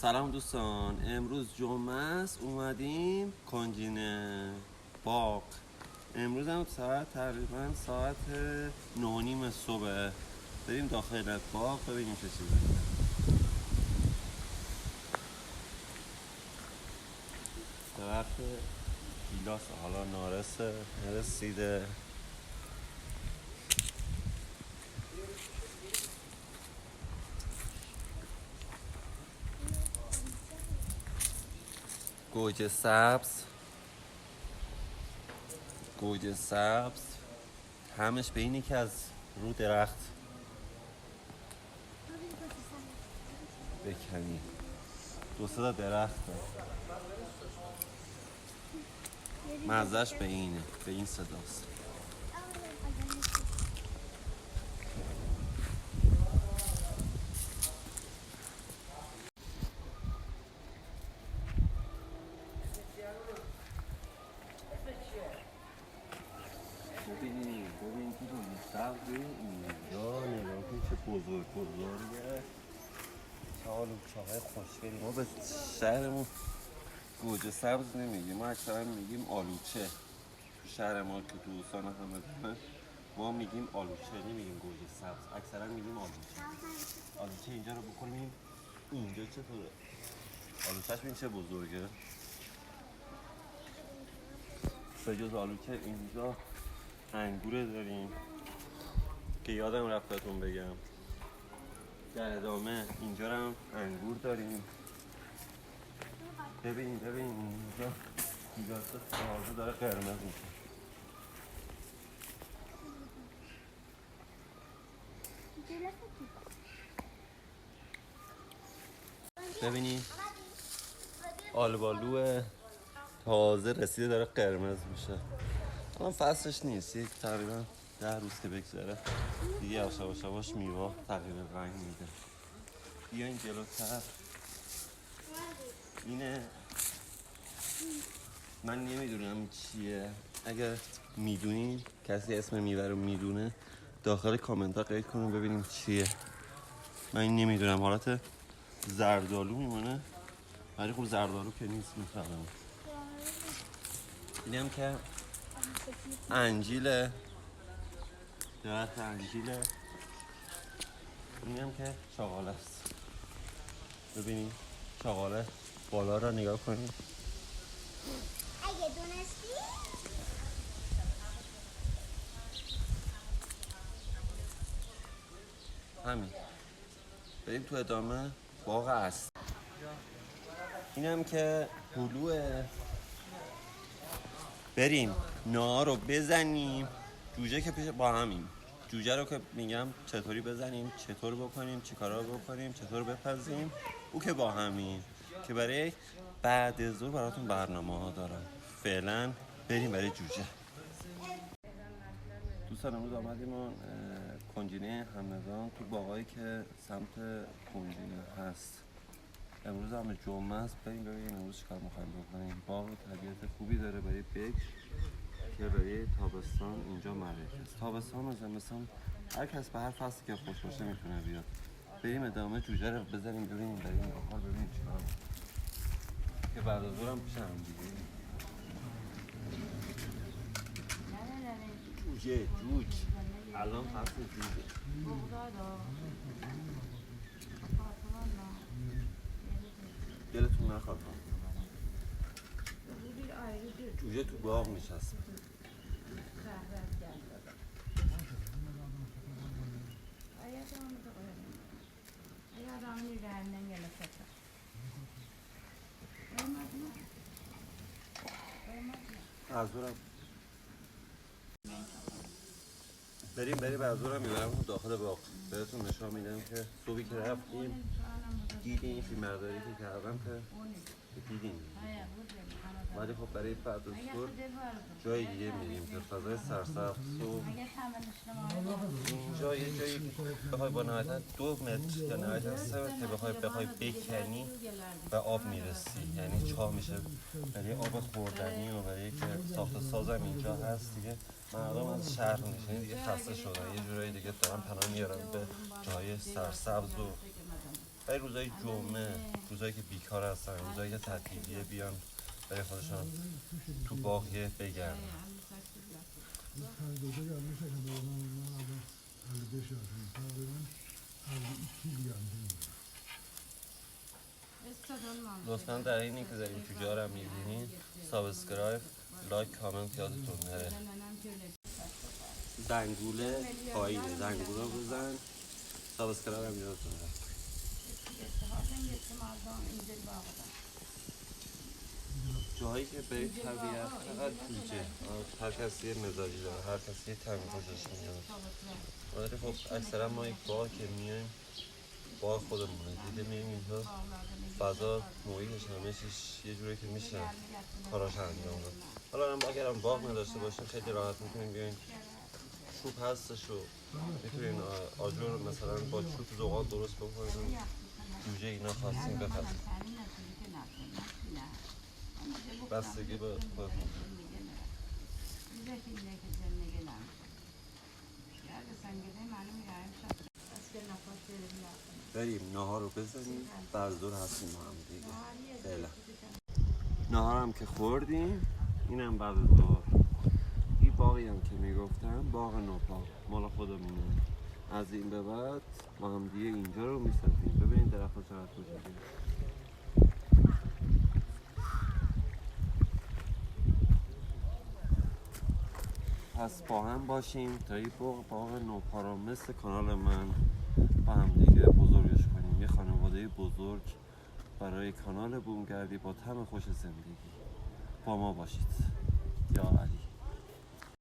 سلام دوستان، امروز جمعه است. اومدیم کنجینه باغ. امروز هم تقریبا ساعت 9:30 صبح. بریم داخل باغ ببینیم چه چیزی. درخت گیلاس حالا نرسیده. گوجه سبز همش به اینی که از رو درخت بکنی. دو سه درخت مزهش به این صداست. ببین که سبز اینجا نگاه کن چه بزرگه. چه آلوچه‌های خوشگلی. ما به شهرمون گوجه سبز نمیگیم، ما اکثرا میگیم آلوچه. تو شهر ما که دوستان همه ما میگیم آلوچه، نمیگیم گوجه سبز، اکثرا میگیم آلوچه. اینجا رو بکنیم. اینجا چطوره؟ آلوچهش ببین چه بزرگه. به جز آلوچه اینجا انگوره داریم که یادم رفتتون بگم. در ادامه اینجا هم انگور داریم. ببین اینجا گیلاس تازه داره قرمز میشه. ببینی آلبالو تازه رسیده داره قرمز میشه. الان فصلش نیست، یک تقریبا 10 روز که بگذره دیگه یواش میوه تغییر رنگ میده. بیاین جلوتر. اینه من نمیدونم چیه. اگر میدونین کسی اسم میوه رو میدونه داخل کامنت ها قید کنیم ببینیم چیه. من نمیدونم. حالت زردالو میمونه ولی خب زردالو که نیست. میفهمم. اینم که انجیله، درخت انجیله. اینم که چاقاله است. ببینید چاقاله بالا را نگاه کنید. اگه دونستی همین. بریم تو ادامه باغ است. اینم که هلوه. بریم نهار رو بزنیم. جوجه که پیش با همین. جوجه رو که میگم چطوری بزنیم، چطور بکنیم، چی کارا بکنیم، چطور بپزیم، او که با همین که برای بعد ظهر براتون برنامه ها دارم. فعلا بریم برای جوجه. دوستان امروز آمدیم کنجینه همدان تو باغایی که سمت کنجینه هست. امروز هم جمعه است. بریم ببینیم امروز چیکار می‌خوایم بکنیم. باغ طبیعت خوبی داره برای بکر که برای تابستان اینجا معرفی است. تابستان و زمستان هر کس به هر فصلی که خوش باشه میتونه بیاد. بریم ادامه جوجه رو بزنیم ببینیم در این باغ ببینیم چیکار که بعد از ظهر هم پیش هم دیگه. جوج الان فصل جوجه. دلتون نخواد جوجه تو باغ نشست. ازورم بریم ازورم میبرم داخل باغ. بهتون نشان میدم که صبحی که رفتیم دیدین این فیلم برداری که کردم که دیدین. ولی خب برای بعد از ظهر جای دیگه میریم که فضای سرسبز و اینجا یه جایی بخوای با نهایتا 2 متر یا نهایتا 3 متر که بخوای بکنی و آب میرسی. یعنی چاه میشه برای آب خوردنی و برای که ساخت سازم اینجا هست دیگه. مردم از شهر نشینی دیگه خسته شدن، یه جورایی دیگه دارن پناه میارن به جای سرسبز و برای روزای جمعه روزایی که بیکار هستن، روزایی که تعطیلیه بیان برای خودشان تو باغ یه بگردن. Kaybolda gelmişse kadar ona da 55 yaşında taqriban 52 yıl geldi. لطفا در اینی که دارین تو جارم میبینین سابسکرایب، لایک، کامنت یادتون نره. زنگوله پایینه، زنگوله رو بزن، سابسکرایب هم یادتون نره. جایی که برید طبیعت فقط کوچه، هر کسی یه مزاجی داره، هر کسی یه تمی خوشش میاد. ولی خب اکثرا ما یک باغ که میایم باغ خودمونه دیده میایم اینجا فضا محیطش همه چیش یه جوری که میشه کاراش انجام داد. حالا اگرم باغ نداشته باشیم خیلی راحت میتونیم بیاین چوب هستش و میتونین آجر مثلا با چوب زغال درست بکنین جوجه اینا خواستیم بخرید. بستگی به خودتون. بریم ناهار رو بزنیم بعد دور هستیم با هم دیگه. فعلا ناهار هم که خوردیم اینم بعد دور. این باقی هم که میگفتم باغ نوپا مال خودمونه. از این به بعد با هم دیگه اینجا رو میسازیم. ببینید درخت ها چقدر بزرگه. پس با هم باشیم تا این باغ نوپا رو مثل کانال من با هم دیگه بزرگش کنیم. یه خانواده بزرگ برای کانال بومگردی با طعم خوش زندگی. با ما باشید. یا علی.